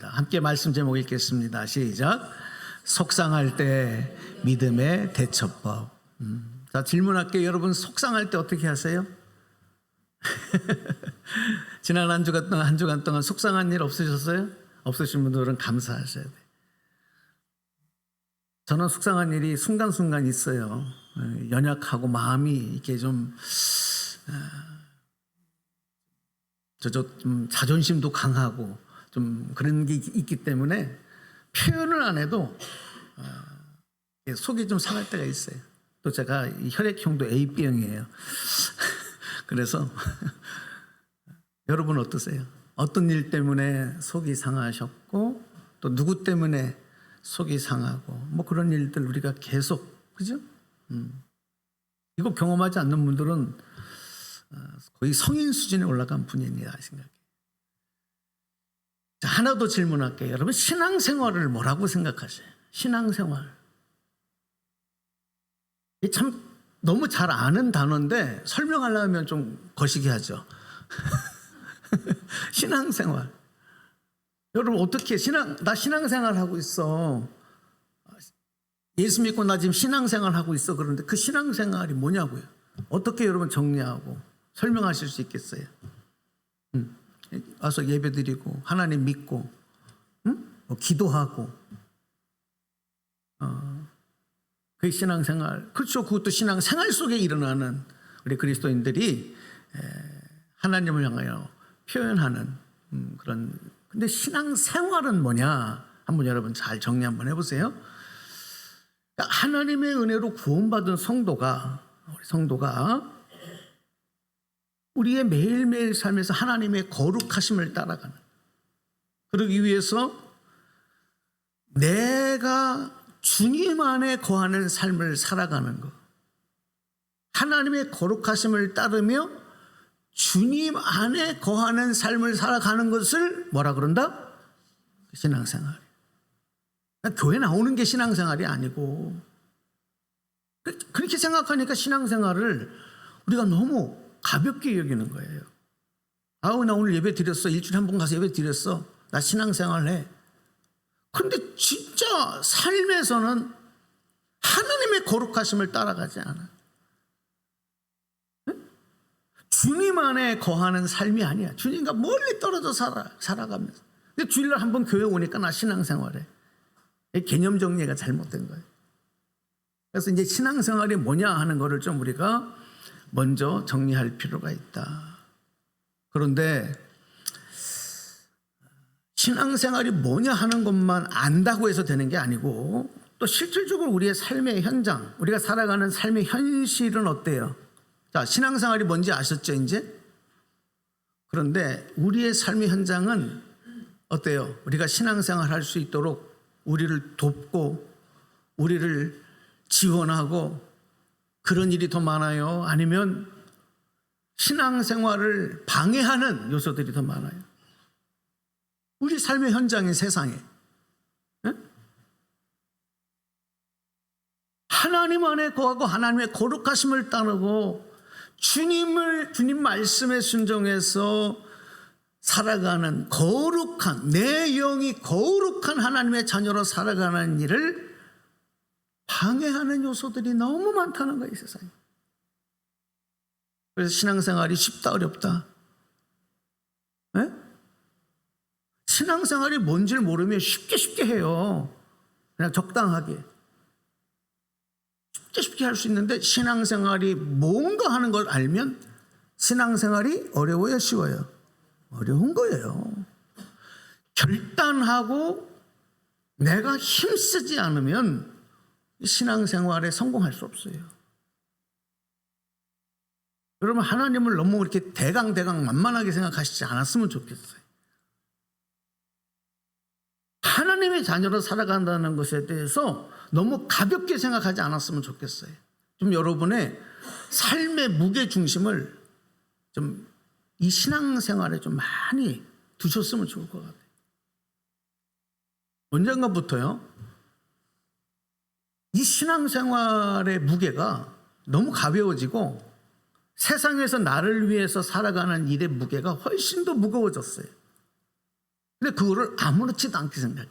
합니다. 함께 말씀 제목 읽겠습니다. 시작. 속상할 때 믿음의 대처법. 자, 질문할게요. 여러분 속상할 때 어떻게 하세요? 지난 한 주간 동안 속상한 일 없으셨어요? 없으신 분들은 감사하셔야 돼요. 저는 속상한 일이 순간순간 있어요. 연약하고 마음이 이렇게 좀 자존심도 강하고 좀 그런 게 있기 때문에 표현을 안 해도 속이 좀 상할 때가 있어요. 또 제가 혈액형도 AB형이에요. 그래서 여러분 어떠세요? 어떤 일 때문에 속이 상하셨고 또 누구 때문에 속이 상하고 뭐 그런 일들 우리가 계속 그죠? 이거 경험하지 않는 분들은 거의 성인 수준에 올라간 분이라 생각해요. 자, 하나 더 질문할게요. 여러분 신앙생활을 뭐라고 생각하세요? 신앙생활. 참 너무 잘 아는 단어인데 설명하려면 좀 거시기 하죠. 신앙생활. 여러분 어떻게 나 신앙생활 하고 있어. 예수 믿고 나 지금 신앙생활 하고 있어. 그런데 그 신앙생활이 뭐냐고요. 어떻게 여러분 정리하고 설명하실 수 있겠어요? 와서 예배드리고 하나님 믿고 기도하고 그 신앙생활. 그렇죠. 그것도 신앙생활 속에 일어나는 우리 그리스도인들이 하나님을 향하여 표현하는 그런. 근데 신앙생활은 뭐냐? 한번 여러분 잘 정리 한번 해보세요. 그러니까 하나님의 은혜로 구원받은 성도가 우리의 매일매일 삶에서 하나님의 거룩하심을 따라가는, 그러기 위해서 내가 주님 안에 거하는 삶을 살아가는 것, 하나님의 거룩하심을 따르며 주님 안에 거하는 삶을 살아가는 것을 뭐라 그런다? 신앙생활. 교회 나오는 게 신앙생활이 아니고, 그렇게 생각하니까 신앙생활을 우리가 너무 가볍게 여기는 거예요. 아우 나 오늘 예배 드렸어. 일주일에 한 번 가서 예배 드렸어. 나 신앙생활 해. 그런데 진짜 삶에서는 하나님의 거룩하심을 따라가지 않아. 주님 안에 거하는 삶이 아니야. 주님과 멀리 떨어져 살아가면서. 근데 주일날 한 번 교회 오니까 나 신앙생활해. 개념 정리가 잘못된 거예요. 그래서 이제 신앙생활이 뭐냐 하는 거를 좀 우리가 먼저 정리할 필요가 있다. 그런데 신앙생활이 뭐냐 하는 것만 안다고 해서 되는 게 아니고 또 실질적으로 우리의 삶의 현장, 우리가 살아가는 삶의 현실은 어때요? 자, 신앙생활이 뭔지 아셨죠 이제? 그런데 우리의 삶의 현장은 어때요? 우리가 신앙생활 할 수 있도록 우리를 돕고 우리를 지원하고 그런 일이 더 많아요? 아니면 신앙생활을 방해하는 요소들이 더 많아요? 우리 삶의 현장인 세상에 하나님 안에 거하고 하나님의 거룩하심을 따르고 주님 말씀에 순종해서 살아가는 거룩한, 내 영이 거룩한 하나님의 자녀로 살아가는 일을 방해하는 요소들이 너무 많다는 거예요, 이 세상에. 그래서 신앙생활이 쉽다 어렵다? 네? 신앙생활이 뭔지를 모르면 쉽게 해요. 그냥 적당하게 쉽게 할 수 있는데, 신앙생활이 뭔가 하는 걸 알면 신앙생활이 어려워요 쉬워요? 어려운 거예요. 결단하고 내가 힘쓰지 않으면 신앙생활에 성공할 수 없어요. 여러분 하나님을 너무 이렇게 대강 만만하게 생각하시지 않았으면 좋겠어요. 하나님의 자녀로 살아간다는 것에 대해서 너무 가볍게 생각하지 않았으면 좋겠어요. 좀 여러분의 삶의 무게중심을 좀 이 신앙생활에 좀 많이 두셨으면 좋을 것 같아요. 언젠가부터요, 이 신앙생활의 무게가 너무 가벼워지고 세상에서 나를 위해서 살아가는 일의 무게가 훨씬 더 무거워졌어요. 근데 그거를 아무렇지도 않게 생각해.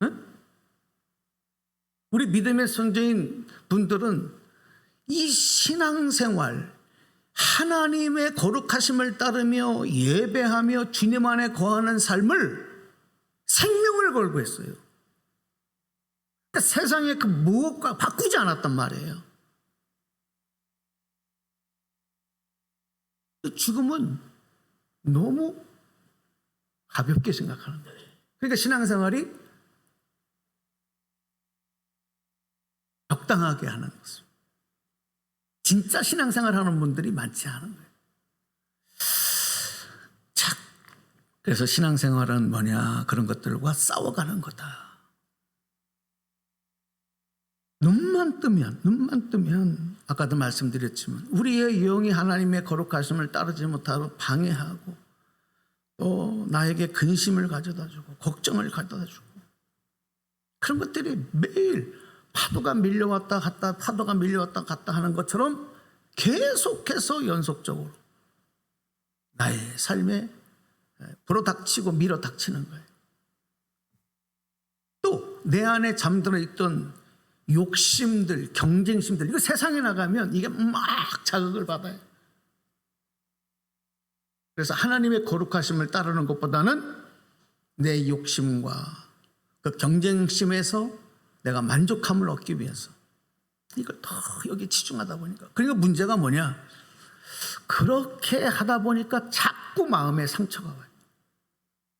응? 우리 믿음의 선조인 분들은 이 신앙생활, 하나님의 거룩하심을 따르며 예배하며 주님 안에 거하는 삶을 생명을 걸고 했어요. 그러니까 세상의 그 무엇과 바꾸지 않았단 말이에요. 죽음은 너무 가볍게 생각하는 거예요. 그러니까 신앙생활이 적당하게 하는 것입니다. 진짜 신앙생활 하는 분들이 많지 않은 거예요. 자, 그래서 신앙생활은 뭐냐? 그런 것들과 싸워가는 거다. 눈만 뜨면 아까도 말씀드렸지만 우리의 영이 하나님의 거룩하심을 따르지 못하고 방해하고 또 나에게 근심을 가져다 주고 걱정을 가져다 주고 그런 것들이 매일 파도가 밀려왔다 갔다 파도가 밀려왔다 갔다 하는 것처럼 계속해서 연속적으로 나의 삶에 불어닥치고 밀어닥치는 거예요. 또 내 안에 잠들어 있던 욕심들, 경쟁심들, 이거 세상에 나가면 이게 막 자극을 받아요. 그래서 하나님의 거룩하심을 따르는 것보다는 내 욕심과 그 경쟁심에서 내가 만족함을 얻기 위해서 이걸 더 여기 치중하다 보니까, 그러니까 문제가 뭐냐? 그렇게 하다 보니까 자꾸 마음에 상처가 와요.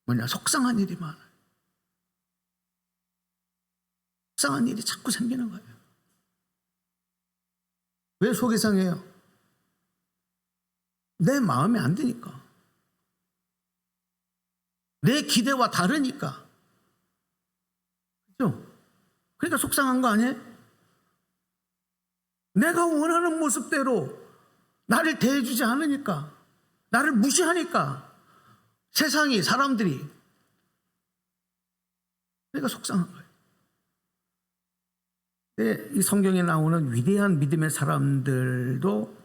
뭐냐? 속상한 일이 많아요. 속상한 일이 자꾸 생기는 거예요. 왜 속이 상해요? 내 마음에 안 드니까. 내 기대와 다르니까. 그렇죠? 그러니까 속상한 거 아니에요? 내가 원하는 모습대로 나를 대해주지 않으니까, 나를 무시하니까, 세상이, 사람들이. 그러니까 속상한 거예요. 이 성경에 나오는 위대한 믿음의 사람들도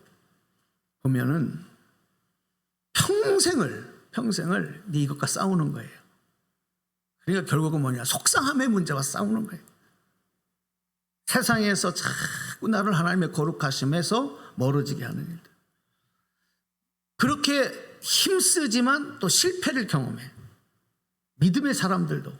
보면은 평생을 네 이것과 싸우는 거예요. 그러니까 결국은 뭐냐? 속상함의 문제와 싸우는 거예요. 세상에서 자꾸 나를 하나님의 거룩하심에서 멀어지게 하는 일들. 그렇게 힘쓰지만 또 실패를 경험해. 믿음의 사람들도,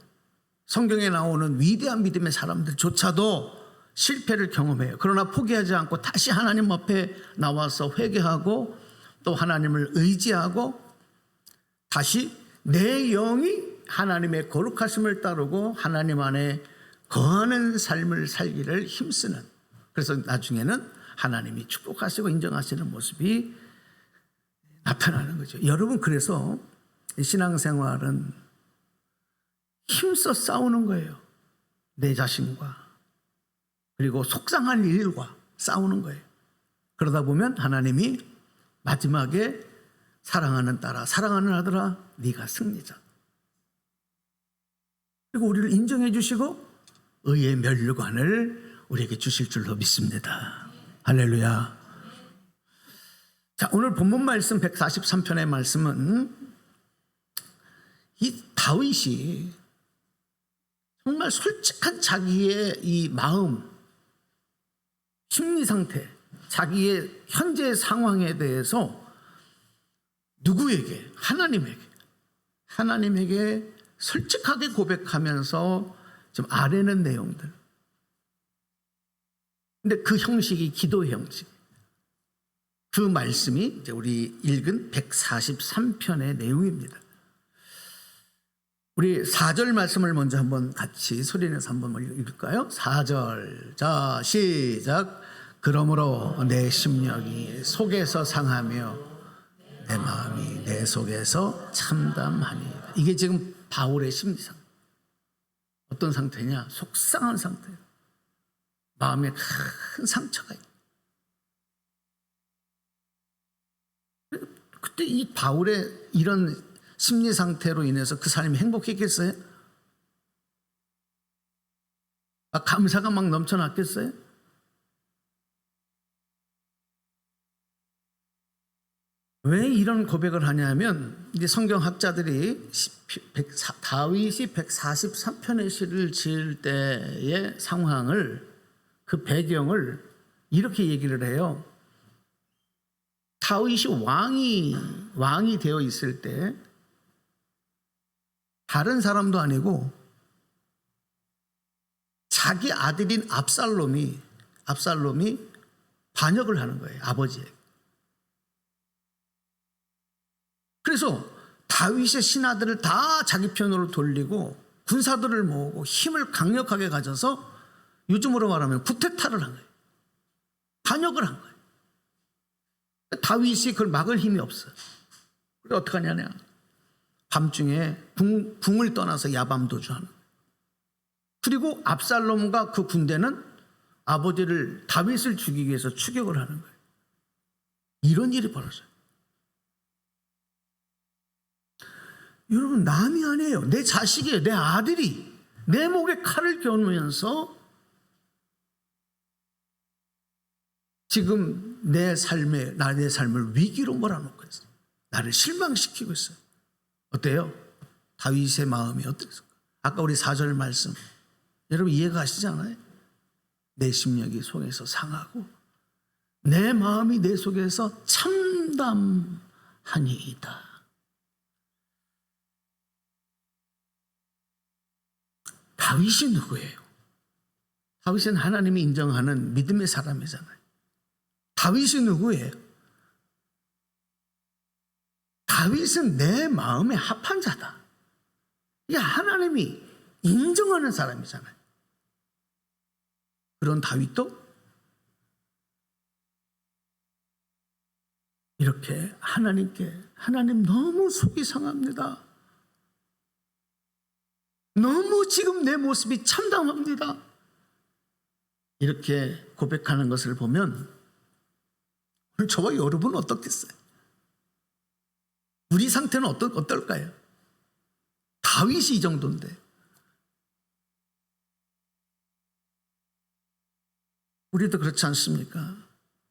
성경에 나오는 위대한 믿음의 사람들조차도 실패를 경험해요. 그러나 포기하지 않고 다시 하나님 앞에 나와서 회개하고 또 하나님을 의지하고 다시 내 영이 하나님의 거룩하심을 따르고 하나님 안에 거하는 삶을 살기를 힘쓰는, 그래서 나중에는 하나님이 축복하시고 인정하시는 모습이 나타나는 거죠. 여러분, 그래서 신앙생활은 힘써 싸우는 거예요. 내 자신과, 그리고 속상한 일과 싸우는 거예요. 그러다 보면 하나님이 마지막에 사랑하는 딸아, 사랑하는 아들아, 네가 승리자. 그리고 우리를 인정해 주시고 의의 면류관을 우리에게 주실 줄로 믿습니다. 할렐루야. 자, 오늘 본문 말씀 143편의 말씀은 이 다윗이 정말 솔직한 자기의 이 마음, 심리 상태, 자기의 현재 상황에 대해서 누구에게? 하나님에게 솔직하게 고백하면서 좀 아뢰는 내용들. 근데 그 형식이 기도의 형식. 그 말씀이 이제 우리 읽은 143편의 내용입니다. 우리 4절 말씀을 먼저 한번 같이 소리내서 한번 읽을까요? 4절. 자, 시작. 그러므로 내 심령이 속에서 상하며 내 마음이 내 속에서 참담하니. 이게 지금 바울의 심리상. 어떤 상태냐? 속상한 상태예요. 마음에 큰 상처가 있고. 그때 이 바울의 이런 심리 상태로 인해서 그 사람이 행복했겠어요? 감사가 막 넘쳐났겠어요? 왜 이런 고백을 하냐면 이제 성경학자들이 다윗이 143편의 시를 지을 때의 상황을, 그 배경을 이렇게 얘기를 해요. 다윗이 왕이 되어 있을 때 다른 사람도 아니고 자기 아들인 압살롬이 반역을 하는 거예요, 아버지에게. 그래서 다윗의 신하들을 다 자기 편으로 돌리고 군사들을 모으고 힘을 강력하게 가져서 요즘으로 말하면 쿠데타를 한 거예요. 반역을 한 거예요. 다윗이 그걸 막을 힘이 없어요. 그래 어떻게 하냐? 밤중에 궁을 떠나서 야밤도주하는 거예요. 그리고 압살롬과 그 군대는 아버지를, 다윗을 죽이기 위해서 추격을 하는 거예요. 이런 일이 벌어져요. 여러분, 남이 아니에요. 내 자식이에요. 내 아들이 내 목에 칼을 겨누면서 지금 내 삶을 위기로 몰아놓고 있어요. 나를 실망시키고 있어요. 어때요? 다윗의 마음이 어땠을까? 아까 우리 4절 말씀 여러분 이해가 가시잖아요. 내 심령이 속에서 상하고 내 마음이 내 속에서 참담하니이다. 다윗이 누구예요? 다윗은 하나님이 인정하는 믿음의 사람이잖아요. 다윗이 누구예요? 다윗은 내 마음에 합한 자다. 이게 하나님이 인정하는 사람이잖아요. 그런 다윗도 이렇게 하나님 너무 속이 상합니다. 너무 지금 내 모습이 참담합니다. 이렇게 고백하는 것을 보면 저와 여러분은 어떻겠어요? 우리 상태는 어떨까요? 다윗이 이 정도인데 우리도 그렇지 않습니까?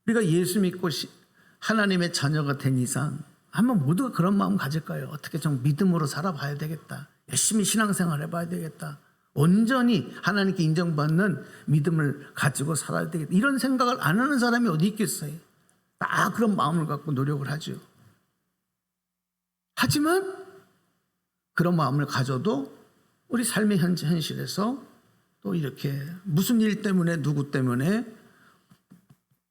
우리가 예수 믿고 하나님의 자녀가 된 이상 한번 모두가 그런 마음 가질까요? 어떻게 좀 믿음으로 살아봐야 되겠다. 열심히 신앙생활 해봐야 되겠다. 온전히 하나님께 인정받는 믿음을 가지고 살아야 되겠다. 이런 생각을 안 하는 사람이 어디 있겠어요? 다 그런 마음을 갖고 노력을 하죠. 하지만 그런 마음을 가져도 우리 삶의 현실에서 또 이렇게 무슨 일 때문에 누구 때문에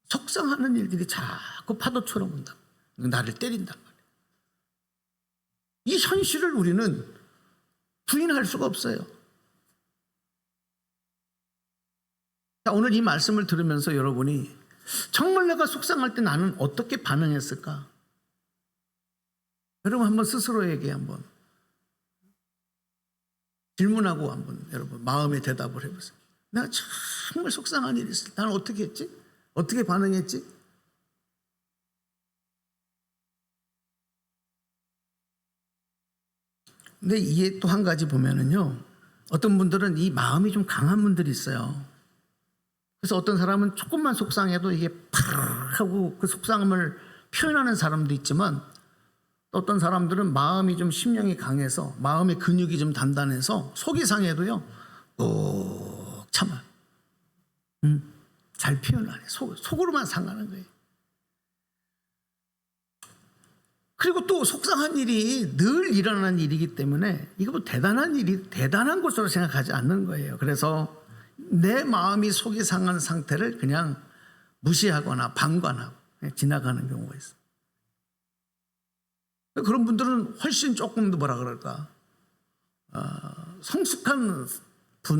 속상하는 일들이 자꾸 파도처럼 온다. 나를 때린단 말이에요. 이 현실을 우리는 부인할 수가 없어요. 자, 오늘 이 말씀을 들으면서 여러분이 정말 내가 속상할 때 나는 어떻게 반응했을까? 여러분 한번 스스로에게 한번 질문하고 한번 여러분 마음의 대답을 해보세요. 내가 정말 속상한 일이 있을 때 나는 어떻게 했지? 어떻게 반응했지? 근데 이게 또 한 가지 보면은요, 어떤 분들은 이 마음이 좀 강한 분들이 있어요. 그래서 어떤 사람은 조금만 속상해도 이게 팍 하고 그 속상함을 표현하는 사람도 있지만 어떤 사람들은 마음이 좀 심령이 강해서 마음의 근육이 좀 단단해서 속이 상해도요 꼭 참아요. 잘 표현을 안 해요. 속으로만 상하는 거예요. 그리고 또 속상한 일이 늘 일어나는 일이기 때문에 이거 뭐 대단한 것으로 생각하지 않는 거예요. 그래서 내 마음이 속이 상한 상태를 그냥 무시하거나 방관하고 지나가는 경우가 있어요. 그런 분들은 훨씬 조금 더 뭐라 그럴까 성숙한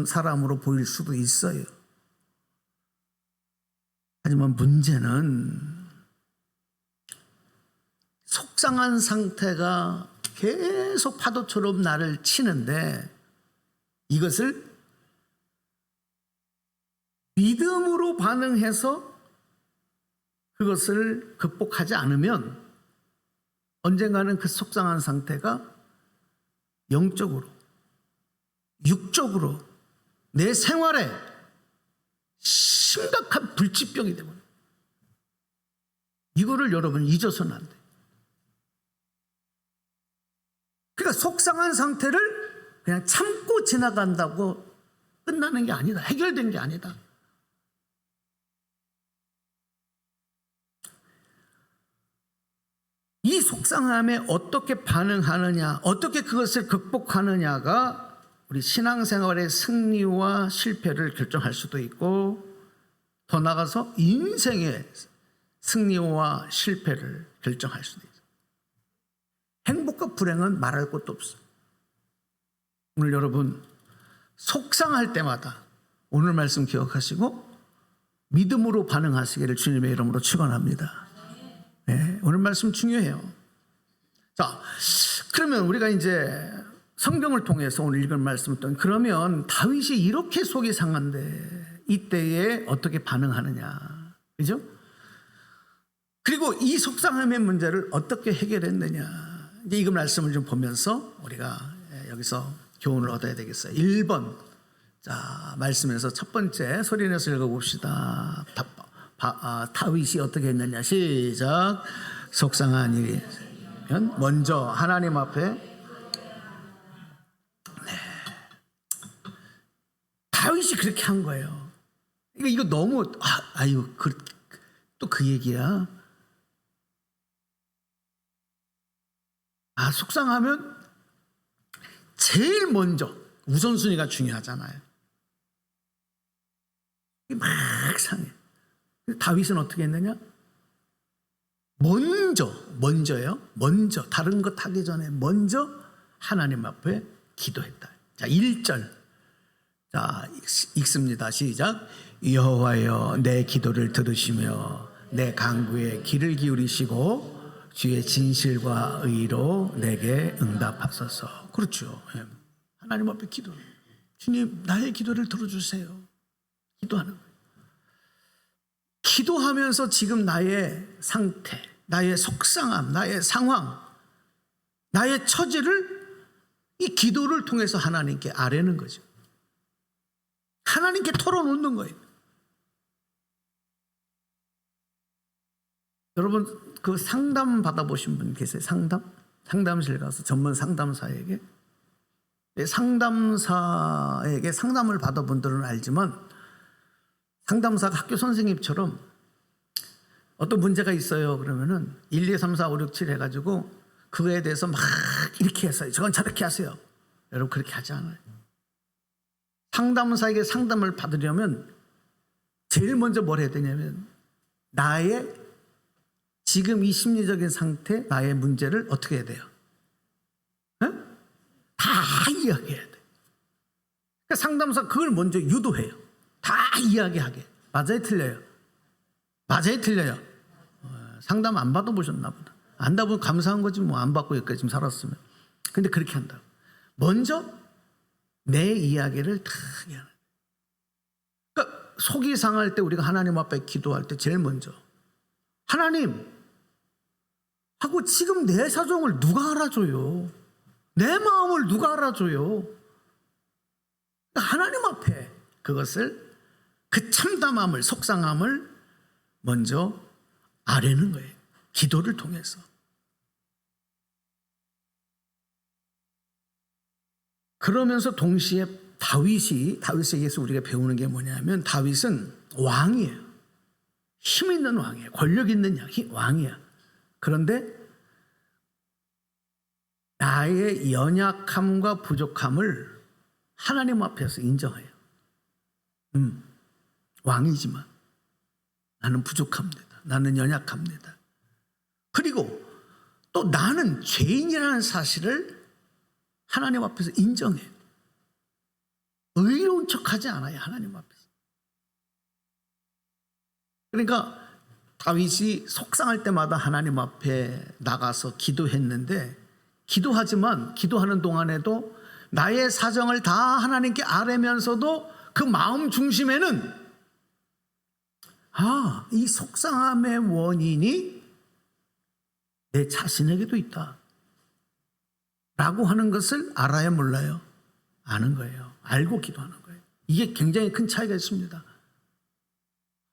사람으로 보일 수도 있어요. 하지만 문제는 속상한 상태가 계속 파도처럼 나를 치는데 이것을 믿음으로 반응해서 그것을 극복하지 않으면 언젠가는 그 속상한 상태가 영적으로, 육적으로 내 생활에 심각한 불치병이 되고 이거를 여러분 잊어서는 안 돼요. 속상한 상태를 그냥 참고 지나간다고 끝나는 게 아니다. 해결된 게 아니다. 이 속상함에 어떻게 반응하느냐, 어떻게 그것을 극복하느냐가 우리 신앙생활의 승리와 실패를 결정할 수도 있고, 더 나아가서 인생의 승리와 실패를 결정할 수도 있어요. 행복과 불행은 말할 것도 없어요. 오늘 여러분 속상할 때마다 오늘 말씀 기억하시고 믿음으로 반응하시기를 주님의 이름으로 축원합니다. 네, 오늘 말씀 중요해요. 자, 그러면 우리가 이제 성경을 통해서 오늘 읽은 말씀을 또 그러면 다윗이 이렇게 속이 상한데 이때에 어떻게 반응하느냐, 그죠? 그리고 이 속상함의 문제를 어떻게 해결했느냐, 이제 이 말씀을 좀 보면서 우리가 여기서 교훈을 얻어야 되겠어요. 1번, 자, 말씀에서 첫 번째 소리내서 읽어봅시다. 다윗이 어떻게 했느냐, 시작. 속상한 일이 먼저 하나님 앞에, 다윗이 그렇게 한 거예요. 이거 너무 또 그 얘기야. 속상하면 제일 먼저 우선순위가 중요하잖아요. 막 상해. 다윗은 어떻게 했느냐? 먼저요. 먼저 다른 것 하기 전에 먼저 하나님 앞에 기도했다. 자, 1절. 자, 읽습니다. 시작. 여호와여, 내 기도를 들으시며 내 간구에 귀를 기울이시고 주의 진실과 의로 내게 응답하소서. 그렇죠. 하나님 앞에 기도. 주님, 나의 기도를 들어주세요. 기도하는 거예요. 기도하면서 지금 나의 상태, 나의 속상함, 나의 상황, 나의 처지를 이 기도를 통해서 하나님께 아뢰는 거죠. 하나님께 털어놓는 거예요. 여러분, 그 상담 받아보신 분 계세요? 상담실 가서 전문 상담사에게 상담을 받아본 분들은 알지만, 상담사가 학교 선생님처럼 어떤 문제가 있어요 그러면은 1, 2, 3, 4, 5, 6, 7 해가지고 그거에 대해서 막 이렇게 했어요. 저건 저렇게 하세요. 여러분, 그렇게 하지 않아요. 상담사에게 상담을 받으려면 제일 먼저 뭘 해야 되냐면, 나의 지금 이 심리적인 상태, 나의 문제를 어떻게 해야 돼요? 다 이야기해야 돼요. 그러니까 상담사 그걸 먼저 유도해요. 다 이야기하게. 맞아요, 틀려요? 맞아요, 틀려요? 상담 안 받아보셨나 보다. 안 받아보면 감사한 거지 뭐. 안 받고 여기까지 지금 살았으면. 근데 그렇게 한다고. 먼저 내 이야기를 다 이야기해요. 그러니까 속이 상할 때 우리가 하나님 앞에 기도할 때 제일 먼저 하나님 하고, 지금 내 사정을 누가 알아줘요? 내 마음을 누가 알아줘요? 하나님 앞에 그것을, 그 참담함을, 속상함을 먼저 아뢰는 거예요. 기도를 통해서. 그러면서 동시에 다윗에게서 우리가 배우는 게 뭐냐면, 다윗은 왕이에요. 힘 있는 왕이에요. 권력 있는 왕이야. 그런데 나의 연약함과 부족함을 하나님 앞에서 인정해요. 왕이지만 나는 부족합니다. 나는 연약합니다. 그리고 또 나는 죄인이라는 사실을 하나님 앞에서 인정해요. 의로운 척하지 않아요, 하나님 앞에서. 그러니까 다윗이 속상할 때마다 하나님 앞에 나가서 기도했는데, 기도하지만 기도하는 동안에도 나의 사정을 다 하나님께 아뢰면서도 그 마음 중심에는 이 속상함의 원인이 내 자신에게도 있다 라고 하는 것을 알아야 몰라요? 아는 거예요. 알고 기도하는 거예요. 이게 굉장히 큰 차이가 있습니다.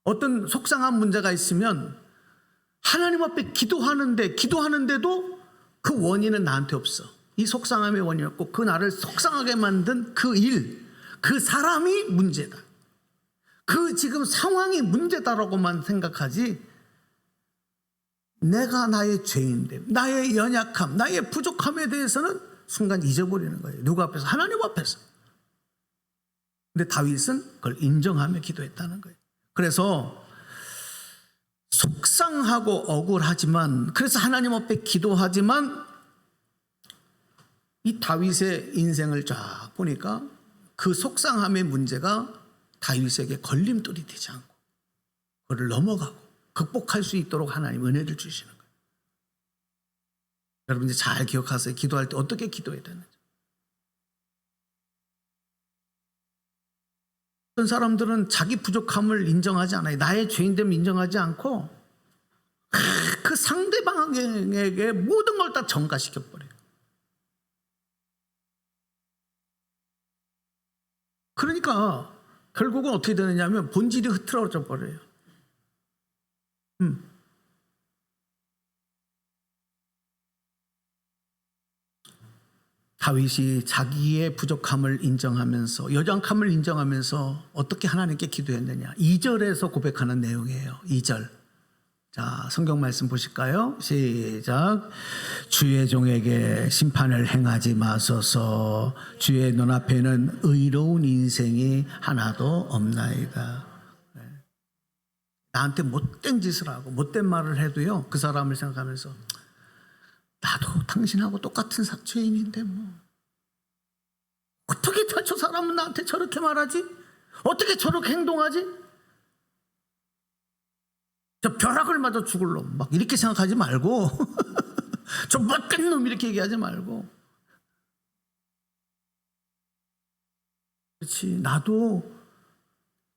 어떤 속상한 문제가 있으면 하나님 앞에 기도하는데도 그 원인은 나한테 없어. 이 속상함의 원인이었고 그 나를 속상하게 만든 그 일, 그 사람이 문제다. 그 지금 상황이 문제다라고만 생각하지 내가 나의 죄인됨, 나의 연약함, 나의 부족함에 대해서는 순간 잊어버리는 거예요. 누구 앞에서? 하나님 앞에서. 근데 다윗은 그걸 인정하며 기도했다는 거예요. 그래서 속상하고 억울하지만, 그래서 하나님 앞에 기도하지만 이 다윗의 인생을 쫙 보니까 그 속상함의 문제가 다윗에게 걸림돌이 되지 않고 그를 넘어가고 극복할 수 있도록 하나님 은혜를 주시는 거예요. 여러분 이제 잘 기억하세요. 기도할 때 어떻게 기도해야 되는지. 어떤 사람들은 자기 부족함을 인정하지 않아요. 나의 죄인됨을 인정하지 않고 그 상대방에게 모든 걸 다 전가시켜버려요. 그러니까 결국은 어떻게 되느냐면 본질이 흐트러져 버려요. 다윗이 자기의 부족함을 인정하면서, 연약함을 인정하면서 어떻게 하나님께 기도했느냐. 2절에서 고백하는 내용이에요. 2절. 자, 성경 말씀 보실까요? 시작. 주의 종에게 심판을 행하지 마소서. 주의 눈앞에는 의로운 인생이 하나도 없나이다. 나한테 못된 짓을 하고 못된 말을 해도요, 그 사람을 생각하면서 나도 당신하고 똑같은 죄인인데 뭐 어떻게 저 사람은 나한테 저렇게 말하지? 어떻게 저렇게 행동하지? 저 벼락을 맞아 죽을 놈 막 이렇게 생각하지 말고 저 못된 놈 이렇게 얘기하지 말고, 그렇지, 나도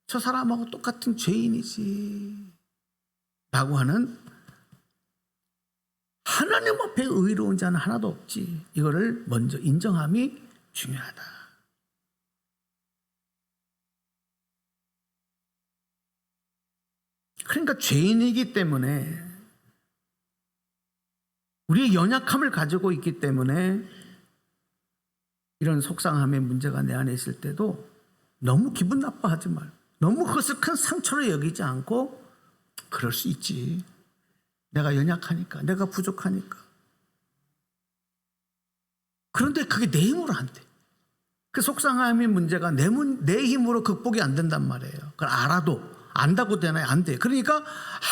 저 사람하고 똑같은 죄인이지 라고 하는, 하나님 앞에 의로운 자는 하나도 없지, 이거를 먼저 인정함이 중요하다. 그러니까 죄인이기 때문에, 우리의 연약함을 가지고 있기 때문에 이런 속상함의 문제가 내 안에 있을 때도 너무 기분 나빠하지 말고, 너무 그것을 큰 상처로 여기지 않고, 그럴 수 있지, 내가 연약하니까, 내가 부족하니까. 그런데 그게 내 힘으로 안 돼. 그 속상함의 문제가 내 힘으로 극복이 안 된단 말이에요. 그걸 알아도, 안다고 되나요? 안 돼. 그러니까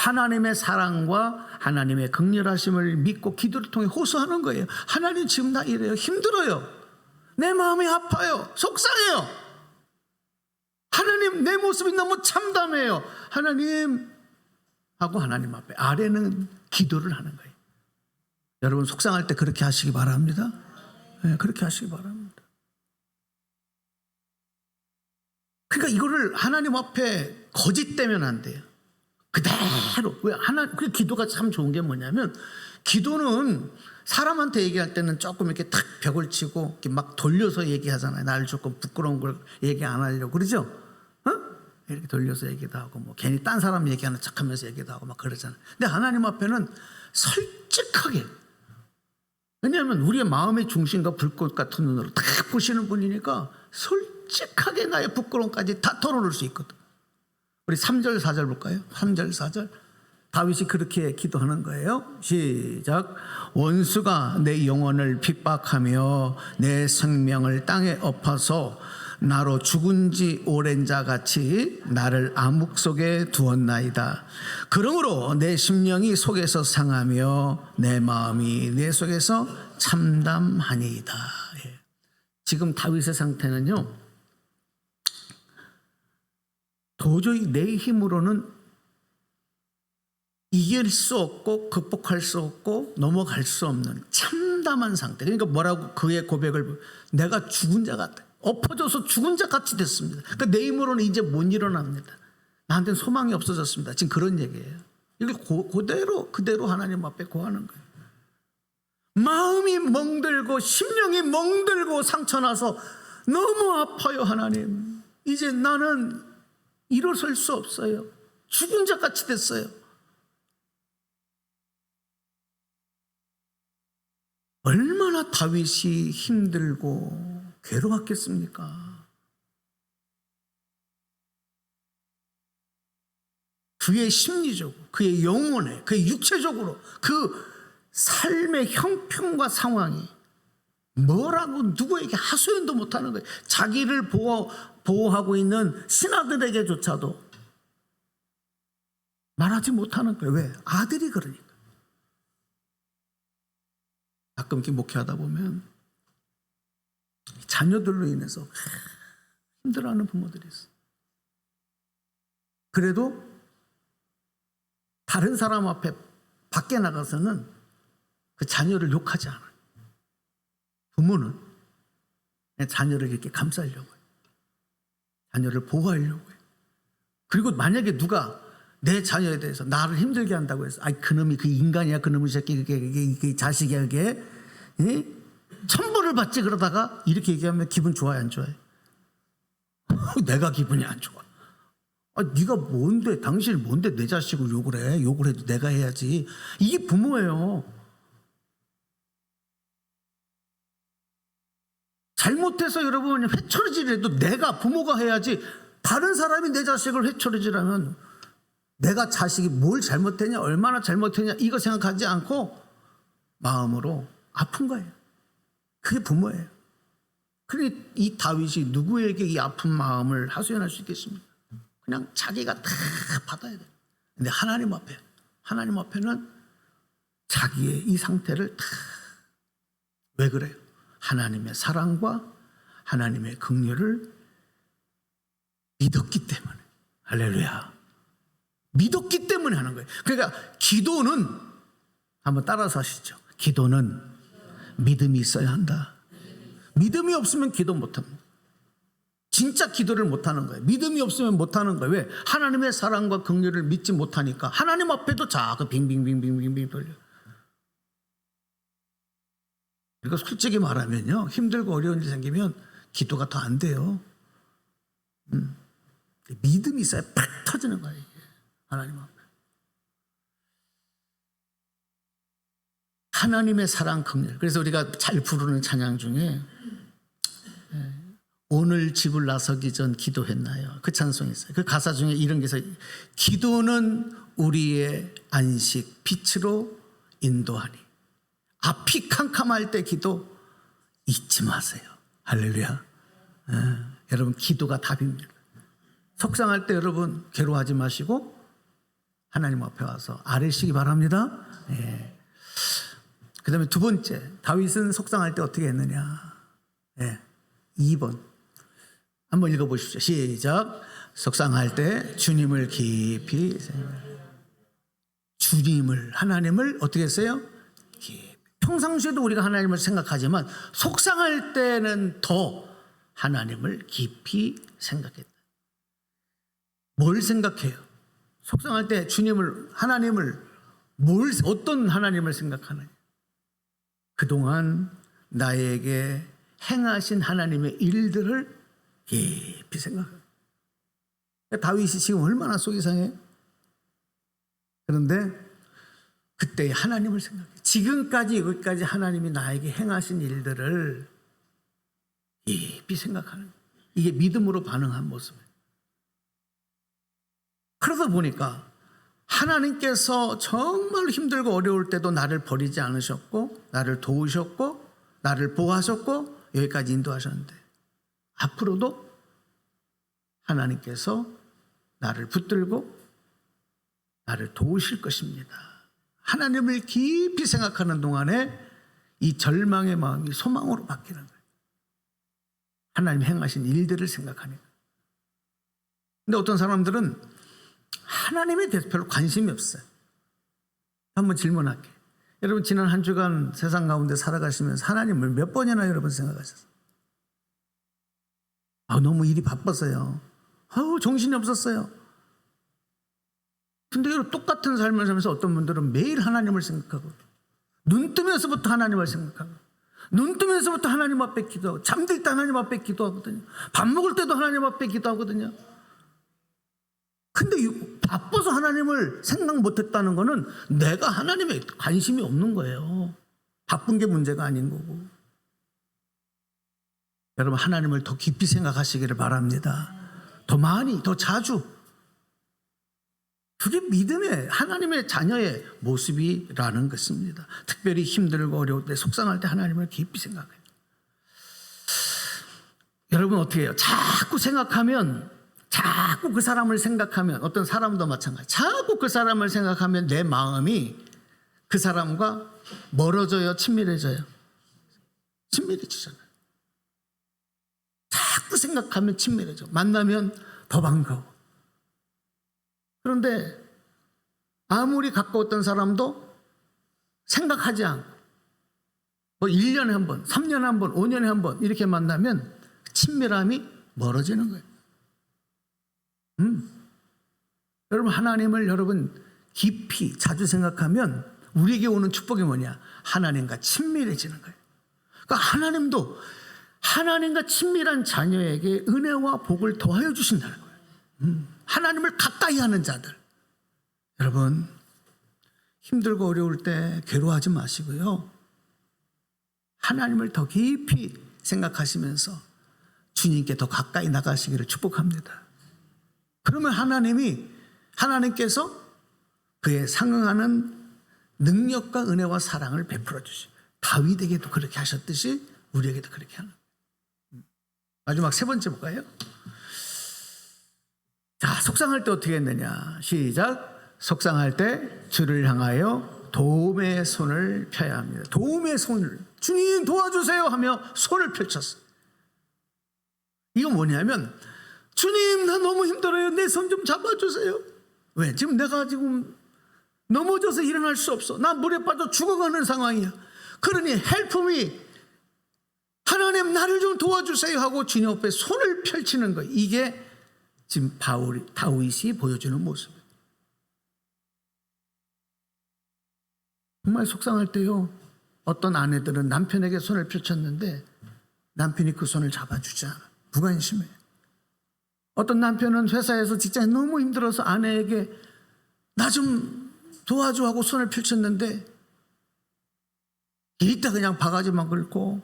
하나님의 사랑과 하나님의 긍휼하심을 믿고 기도를 통해 호소하는 거예요. 하나님 지금 나 이래요. 힘들어요. 내 마음이 아파요. 속상해요. 하나님 내 모습이 너무 참담해요. 하나님 하고 하나님 앞에 아래는 기도를 하는 거예요. 여러분 속상할 때 그렇게 하시기 바랍니다. 네, 그렇게 하시기 바랍니다. 그러니까 이거를 하나님 앞에 거짓되면 안 돼요. 그대로. 그 기도가 참 좋은 게 뭐냐면, 기도는 사람한테 얘기할 때는 조금 이렇게 탁 벽을 치고 이렇게 막 돌려서 얘기하잖아요. 나를 조금 부끄러운 걸 얘기 안 하려고 그러죠. 이렇게 돌려서 얘기도 하고, 뭐 괜히 딴 사람 얘기하는 척하면서 얘기도 하고 막 그러잖아요. 근데 하나님 앞에는 솔직하게, 왜냐하면 우리의 마음의 중심과 불꽃 같은 눈으로 다 보시는 분이니까 솔직하게 나의 부끄러움까지 다 털어놓을 수 있거든. 우리 3절 4절 볼까요? 3절 4절. 다윗이 그렇게 기도하는 거예요. 시작. 원수가 내 영혼을 핍박하며 내 생명을 땅에 엎어서 나로 죽은 지 오랜 자 같이 나를 암흑 속에 두었나이다. 그러므로 내 심령이 속에서 상하며 내 마음이 내 속에서 참담하니이다. 지금 다윗의 상태는요, 도저히 내 힘으로는 이길 수 없고 극복할 수 없고 넘어갈 수 없는 참담한 상태. 그러니까 뭐라고 그의 고백을, 내가 죽은 자 같다, 엎어져서 죽은 자 같이 됐습니다. 그러니까 내 힘으로는 이제 못 일어납니다. 나한테는 소망이 없어졌습니다. 지금 그런 얘기예요. 이게 그대로 하나님 앞에 고하는 거예요. 마음이 멍들고 심령이 멍들고 상처나서 너무 아파요. 하나님, 이제 나는 일어설 수 없어요. 죽은 자 같이 됐어요. 얼마나 다윗이 힘들고 괴로웠겠습니까? 그의 심리적으로, 그의 영혼에, 그의 육체적으로 그 삶의 형편과 상황이 뭐라고 누구에게 하소연도 못하는 거예요. 자기를 보호하고 있는 신하들에게조차도 말하지 못하는 거예요. 왜? 아들이 그러니까. 가끔 이렇게 목회하다 보면 자녀들로 인해서 힘들어하는 부모들이 있어요. 그래도 다른 사람 앞에 밖에 나가서는 그 자녀를 욕하지 않아요. 부모는 자녀를 이렇게 감싸려고 해요. 자녀를 보호하려고 해요. 그리고 만약에 누가 내 자녀에 대해서 나를 힘들게 한다고 해서 그놈이 그 인간이야, 그놈의 새끼, 그게 자식이야, 그게 천벌을 받지, 그러다가 이렇게 얘기하면 기분 좋아요, 안 좋아요? 내가 기분이 안 좋아. 네가 뭔데, 당신이 뭔데 내 자식을 욕을 해? 욕을 해도 내가 해야지. 이게 부모예요. 잘못해서 여러분 회초리질해도 내가 부모가 해야지. 다른 사람이 내 자식을 회초리질하면 내가 자식이 뭘 잘못했냐, 얼마나 잘못했냐 이거 생각하지 않고 마음으로 아픈 거예요. 그게 부모예요. 그러니 이 다윗이 누구에게 이 아픈 마음을 하소연할 수 있겠습니까? 그냥 자기가 다 받아야 돼요. 근데 하나님 앞에는 자기의 이 상태를 다, 왜 그래요? 하나님의 사랑과 하나님의 긍휼을 믿었기 때문에. 할렐루야. 믿었기 때문에 하는 거예요. 그러니까 기도는, 한번 따라서 하시죠. 기도는 믿음이 있어야 한다. 믿음이 없으면 기도 못합니다. 진짜 기도를 못하는 거예요. 믿음이 없으면 못하는 거예요. 왜? 하나님의 사랑과 긍휼을 믿지 못하니까 하나님 앞에도 자꾸 빙빙빙빙빙 돌려. 그러니까 솔직히 말하면요, 힘들고 어려운 일 생기면 기도가 더 안 돼요. 믿음이 있어야 팍 터지는 거예요, 이게. 하나님 앞에. 하나님의 사랑 긍휼. 그래서 우리가 잘 부르는 찬양 중에 오늘 집을 나서기 전 기도했나요? 그 찬송이 있어요. 그 가사 중에 이런 게 있어요. 기도는 우리의 안식 빛으로 인도하니. 앞이 캄캄할 때 기도 잊지 마세요. 할렐루야. 여러분, 기도가 답입니다. 속상할 때 여러분 괴로워하지 마시고 하나님 앞에 와서 아뢰시기 바랍니다. 그 다음에 두 번째, 다윗은 속상할 때 어떻게 했느냐. 2번 한번 읽어보십시오. 시작. 속상할 때 주님을 깊이 주님을, 하나님을 어떻게 했어요? 평상시에도 우리가 하나님을 생각하지만 속상할 때는 더 하나님을 깊이 생각했다. 뭘 생각해요? 속상할 때 주님을, 하나님을, 어떤 하나님을 생각하느냐? 그동안 나에게 행하신 하나님의 일들을 깊이 생각해요. 다윗이 지금 얼마나 속이 상해요? 그런데 그때 하나님을 생각해요. 지금까지 여기까지 하나님이 나에게 행하신 일들을 깊이 생각하는 거예요. 이게 믿음으로 반응한 모습이에요. 그러다 보니까 하나님께서 정말 힘들고 어려울 때도 나를 버리지 않으셨고, 나를 도우셨고, 나를 보호하셨고, 여기까지 인도하셨는데 앞으로도 하나님께서 나를 붙들고 나를 도우실 것입니다. 하나님을 깊이 생각하는 동안에 이 절망의 마음이 소망으로 바뀌는 거예요. 하나님 행하신 일들을 생각하니까. 근데 어떤 사람들은 하나님에 대해서 별로 관심이 없어요. 한번 질문할게요. 여러분, 지난 한 주간 세상 가운데 살아가시면서 하나님을 몇 번이나 여러분 생각하셨어요? 너무 일이 바빠서요. 정신이 없었어요. 근데 똑같은 삶을 살면서 어떤 분들은 매일 하나님을 생각하고, 눈 뜨면서부터 하나님을 생각하고, 눈 뜨면서부터 하나님 앞에 기도하고, 잠들 때 하나님 앞에 기도하거든요. 밥 먹을 때도 하나님 앞에 기도하거든요. 근데 바빠서 하나님을 생각 못했다는 거는 내가 하나님에 관심이 없는 거예요. 바쁜 게 문제가 아닌 거고. 여러분, 하나님을 더 깊이 생각하시기를 바랍니다. 더 많이, 더 자주. 그게 믿음의, 하나님의 자녀의 모습이라는 것입니다. 특별히 힘들고 어려울 때, 속상할 때 하나님을 깊이 생각해요. 여러분 어떻게 해요? 자꾸 생각하면, 자꾸 그 사람을 생각하면, 어떤 사람도 마찬가지, 자꾸 그 사람을 생각하면 내 마음이 그 사람과 멀어져요, 친밀해져요? 친밀해지잖아요. 자꾸 생각하면 친밀해져. 만나면 더 반가워. 그런데 아무리 가까웠던 사람도 생각하지 않고 뭐 1년에 한 번, 3년에 한 번, 5년에 한 번 이렇게 만나면 친밀함이 멀어지는 거예요. 여러분, 하나님을 여러분 깊이 자주 생각하면 우리에게 오는 축복이 뭐냐? 하나님과 친밀해지는 거예요. 그러니까 하나님도 하나님과 친밀한 자녀에게 은혜와 복을 더하여 주신다는 거예요. 하나님을 가까이 하는 자들. 여러분, 힘들고 어려울 때 괴로워하지 마시고요. 하나님을 더 깊이 생각하시면서 주님께 더 가까이 나가시기를 축복합니다. 그러면 하나님께서 그에 상응하는 능력과 은혜와 사랑을 베풀어 주시고, 다윗에게도 그렇게 하셨듯이 우리에게도 그렇게 하는 거예요. 마지막 세 번째 볼까요? 자, 속상할 때 어떻게 했느냐? 시작. 속상할 때 주를 향하여 도움의 손을 펴야 합니다. 도움의 손을, 주님 도와주세요 하며 손을 펼쳤어요. 이건 뭐냐면, 주님 나 너무 힘들어요. 내 손 좀 잡아주세요. 왜? 지금 내가 넘어져서 일어날 수 없어. 나 물에 빠져 죽어가는 상황이야. 그러니 help me. 하나님 나를 좀 도와주세요 하고 주님 앞에 손을 펼치는 거예요. 이게 지금 다윗이 보여주는 모습이에요. 정말 속상할 때요, 어떤 아내들은 남편에게 손을 펼쳤는데 남편이 그 손을 잡아주지 않아. 무관심해. 어떤 남편은 회사에서 직장이 너무 힘들어서 아내에게 나 좀 도와줘 하고 손을 펼쳤는데 이따 그냥 바가지만 긁고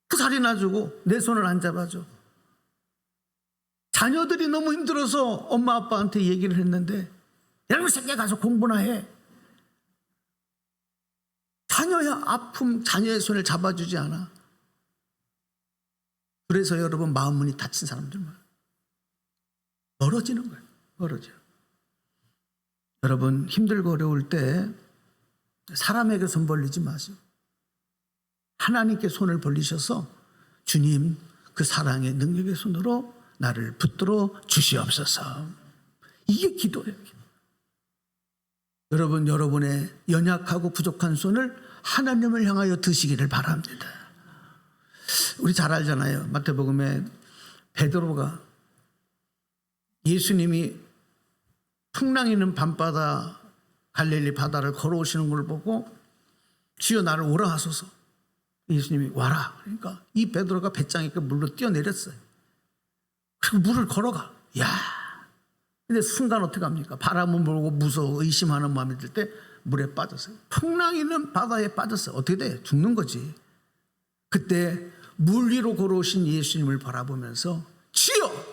그 자리 놔주고 내 손을 안 잡아줘. 자녀들이 너무 힘들어서 엄마 아빠한테 얘기를 했는데 여러분 새끼 가서 공부나 해. 자녀의 아픔, 자녀의 손을 잡아주지 않아. 그래서 여러분 마음문이 닫힌 사람들만 멀어지는 거예요. 멀어져. 여러분 힘들고 어려울 때 사람에게 손 벌리지 마세요. 하나님께 손을 벌리셔서 주님 그 사랑의 능력의 손으로 나를 붙들어 주시옵소서. 이게 기도예요. 여러분, 여러분의 연약하고 부족한 손을 하나님을 향하여 드시기를 바랍니다. 우리 잘 알잖아요. 마태복음에 베드로가 예수님이 풍랑 있는 밤바다 갈릴리 바다를 걸어오시는 걸 보고 주여 나를 오라 하소서. 예수님이 와라. 그러니까 이 베드로가 배짱 있게 물로 뛰어내렸어요. 그리고 물을 걸어가. 야, 근데 순간 어떻게 합니까? 바람은 불고 무서워 의심하는 마음이 들 때 물에 빠졌어요. 풍랑 있는 바다에 빠졌어요. 어떻게 돼? 죽는 거지. 그때 물 위로 걸어오신 예수님을 바라보면서 주여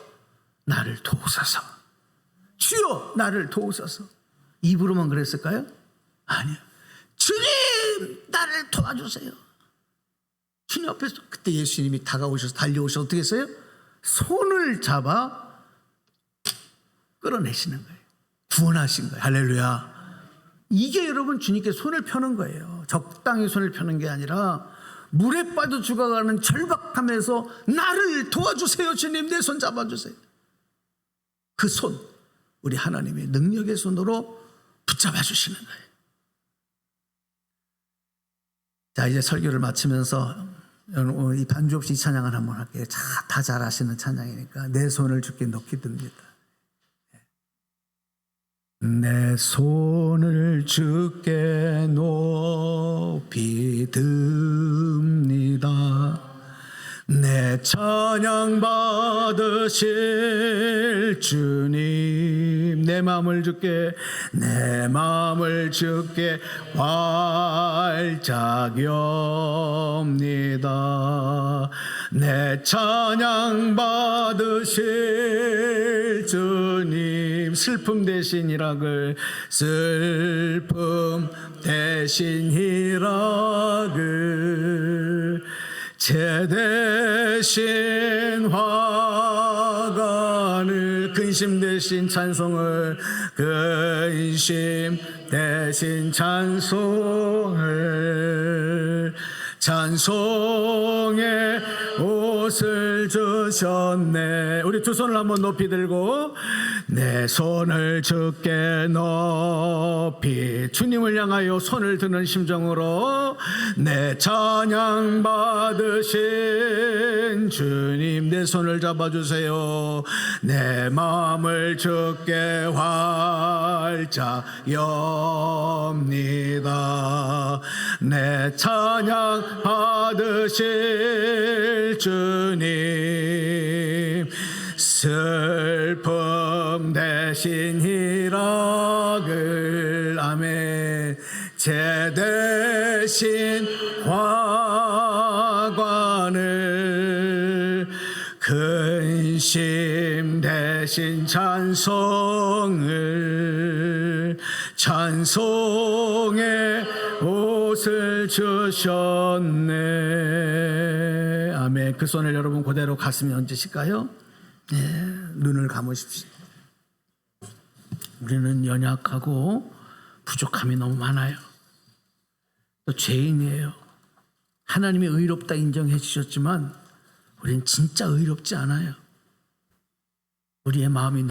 나를 도우소서. 주여 나를 도우소서. 입으로만 그랬을까요? 아니요. 주님 나를 도와주세요. 주님 앞에서 그때 예수님이 다가오셔서 달려오셔서 어떻게 했어요? 손을 잡아 끌어내시는 거예요. 구원하신 거예요. 할렐루야. 이게 여러분 주님께 손을 펴는 거예요. 적당히 손을 펴는 게 아니라 물에 빠져 죽어가는 절박함에서 나를 도와주세요. 주님 내 손 잡아주세요. 그 손, 우리 하나님의 능력의 손으로 붙잡아 주시는 거예요. 자, 이제 설교를 마치면서 이 반주 없이 이 찬양을 한번 할게요. 다 잘 아시는 찬양이니까 내 손을 주께 높이 듭니다. 내 손을 주께 높이 듭니다. 내 찬양 받으실 주님, 내 마음을 주께 활짝 엽니다. 내 찬양 받으실 주님, 슬픔 대신 희락을, 제 대신 화관을, 근심 대신 찬송을, 찬송의 옷을 주셨네. 우리 두 손을 한번 높이 들고, 내 손을 주께 높이, 주님을 향하여 손을 드는 심정으로, 내 찬양 받으신 주님, 내 손을 잡아주세요. 내 마음을 주께 활짝 엽니다. 내 찬양 받으실 주님, 슬픔 대신 희락을, 아멘. 제 대신 화관을, 근심 대신 찬송을, 찬송의 옷을 주셨네. 아멘. 그 손을 여러분 그대로 가슴에 얹으실까요? 네, 눈을 감으십시오. 우리는 연약하고 부족함이 너무 많아요. 또 죄인이에요. 하나님이 의롭다 인정해 주셨지만 우리는 진짜 의롭지 않아요. 우리의 마음이